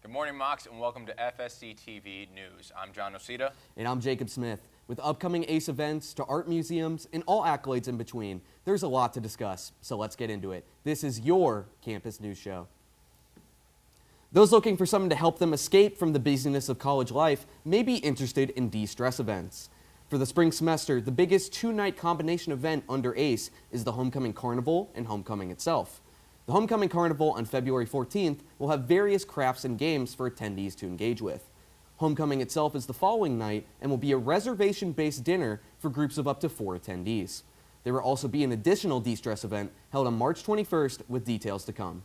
Good morning, Mox, and welcome to FSCTV News. I'm John Nocita. And I'm Jacob Smith. With upcoming ACE events to art museums and all accolades in between, there's a lot to discuss, so let's get into it. This is your campus news show. Those looking for something to help them escape from the busyness of college life may be interested in de-stress events. For the spring semester, the biggest two-night combination event under ACE is the Homecoming Carnival and Homecoming itself. The Homecoming Carnival on February 14th will have various crafts and games for attendees to engage with. Homecoming itself is the following night and will be a reservation-based dinner for groups of up to 4 attendees. There will also be an additional de-stress event held on March 21st with details to come.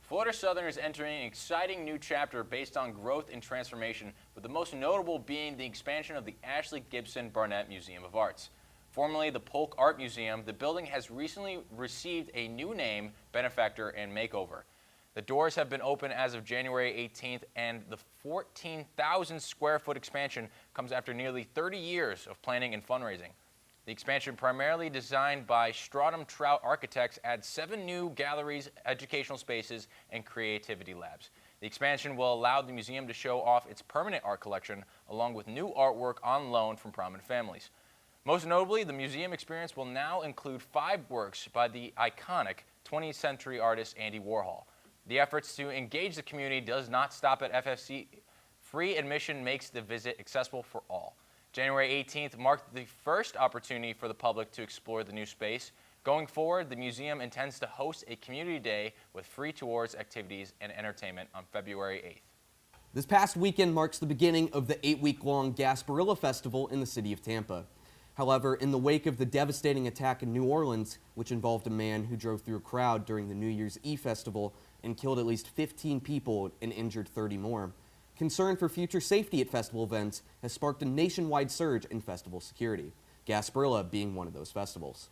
Florida Southern is entering an exciting new chapter based on growth and transformation, with the most notable being the expansion of the Ashley Gibson Barnett Museum of Arts. Formerly the Polk Art Museum, the building has recently received a new name, benefactor, and makeover. The doors have been open as of January 18th, and the 14,000 square foot expansion comes after nearly 30 years of planning and fundraising. The expansion, primarily designed by Stratum Trout Architects, adds 7 new galleries, educational spaces, and creativity labs. The expansion will allow the museum to show off its permanent art collection, along with new artwork on loan from prominent families. Most notably, the museum experience will now include 5 works by the iconic 20th century artist Andy Warhol. The efforts to engage the community does not stop at FFC. Free admission makes the visit accessible for all. January 18th marked the first opportunity for the public to explore the new space. Going forward, the museum intends to host a community day with free tours, activities, and entertainment on February 8th. This past weekend marks the beginning of the 8-week-long Gasparilla Festival in the city of Tampa. However, in the wake of the devastating attack in New Orleans, which involved a man who drove through a crowd during the New Year's Eve festival and killed at least 15 people and injured 30 more, concern for future safety at festival events has sparked a nationwide surge in festival security, Gasparilla being one of those festivals.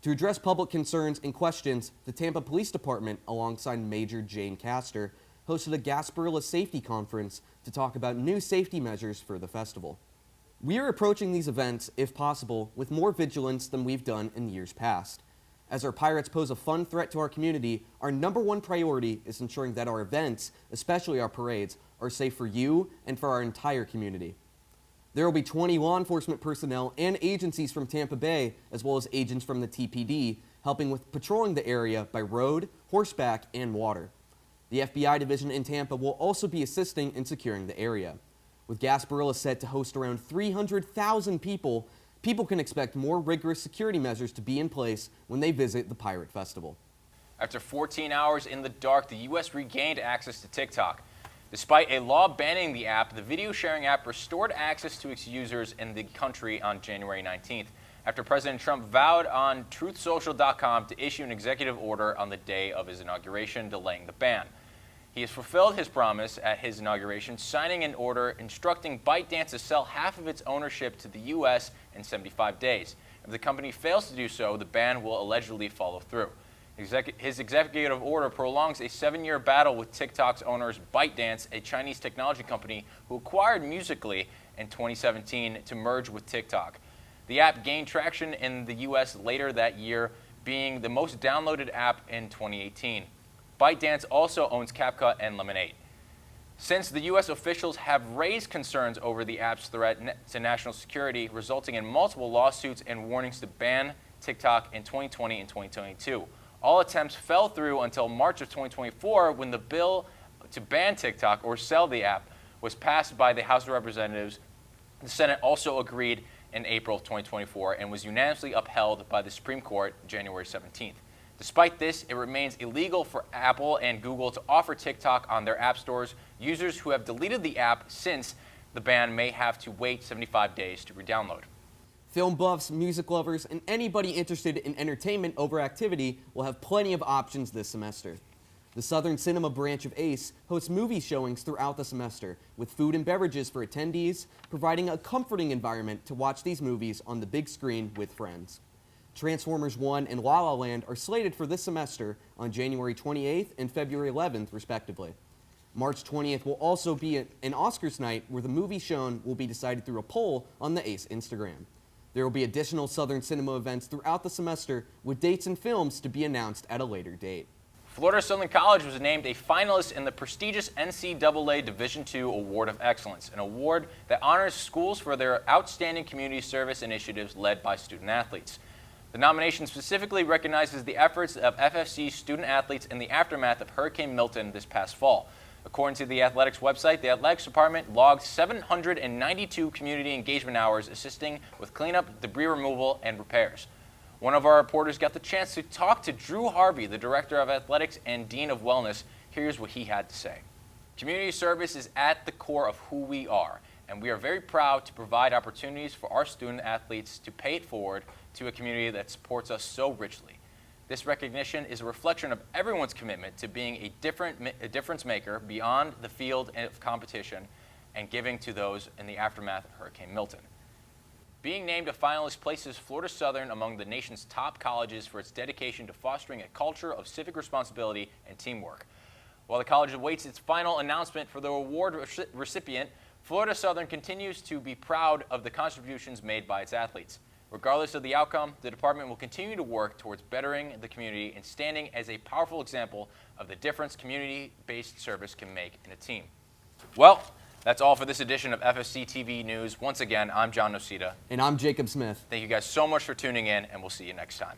To address public concerns and questions, the Tampa Police Department, alongside Major Jane Castor, hosted a Gasparilla Safety Conference to talk about new safety measures for the festival. We are approaching these events, if possible, with more vigilance than we've done in years past. As our pirates pose a fun threat to our community, our #1 priority is ensuring that our events, especially our parades, are safe for you and for our entire community. There will be 20 law enforcement personnel and agencies from Tampa Bay, as well as agents from the TPD, helping with patrolling the area by road, horseback, and water. The FBI division in Tampa will also be assisting in securing the area. With Gasparilla set to host around 300,000 people, people can expect more rigorous security measures to be in place when they visit the Pirate Festival. After 14 hours in the dark, the U.S. regained access to TikTok. Despite a law banning the app, the video sharing app restored access to its users in the country on January 19th, after President Trump vowed on TruthSocial.com to issue an executive order on the day of his inauguration, delaying the ban. He has fulfilled his promise at his inauguration, signing an order instructing ByteDance to sell half of its ownership to the U.S. in 75 days. If the company fails to do so, the ban will allegedly follow through. His executive order prolongs a 7-year battle with TikTok's owners ByteDance, a Chinese technology company who acquired Musical.ly in 2017 to merge with TikTok. The app gained traction in the U.S. later that year, being the most downloaded app in 2018. ByteDance also owns CapCut and Lemonade. Since the U.S. officials have raised concerns over the app's threat to national security, resulting in multiple lawsuits and warnings to ban TikTok in 2020 and 2022. All attempts fell through until March of 2024, when the bill to ban TikTok or sell the app was passed by the House of Representatives. The Senate also agreed in April of 2024 and was unanimously upheld by the Supreme Court January 17th. Despite this, it remains illegal for Apple and Google to offer TikTok on their app stores. Users who have deleted the app since the ban may have to wait 75 days to re-download. Film buffs, music lovers, and anybody interested in entertainment over activity will have plenty of options this semester. The Southern Cinema branch of ACE hosts movie showings throughout the semester, with food and beverages for attendees, providing a comforting environment to watch these movies on the big screen with friends. Transformers 1 and La La Land are slated for this semester on January 28th and February 11th, respectively. March 20th will also be an Oscars night where the movie shown will be decided through a poll on the ACE Instagram. There will be additional Southern Cinema events throughout the semester with dates and films to be announced at a later date. Florida Southern College was named a finalist in the prestigious NCAA Division II Award of Excellence, an award that honors schools for their outstanding community service initiatives led by student athletes. The nomination specifically recognizes the efforts of FFC student athletes in the aftermath of Hurricane Milton this past fall. According to the athletics website, the athletics department logged 792 community engagement hours assisting with cleanup, debris removal, and repairs. One of our reporters got the chance to talk to Drew Harvey, the Director of Athletics and Dean of Wellness. Here's what he had to say. Community service is at the core of who we are, and we are very proud to provide opportunities for our student athletes to pay it forward to a community that supports us so richly. This recognition is a reflection of everyone's commitment to being a difference maker beyond the field of competition and giving to those in the aftermath of Hurricane Milton. Being named a finalist places Florida Southern among the nation's top colleges for its dedication to fostering a culture of civic responsibility and teamwork. While the college awaits its final announcement for the award recipient, Florida Southern continues to be proud of the contributions made by its athletes. Regardless of the outcome, the department will continue to work towards bettering the community and standing as a powerful example of the difference community-based service can make in a team. Well, that's all for this edition of FSCTV News. Once again, I'm John Nocita. And I'm Jacob Smith. Thank you guys so much for tuning in, and we'll see you next time.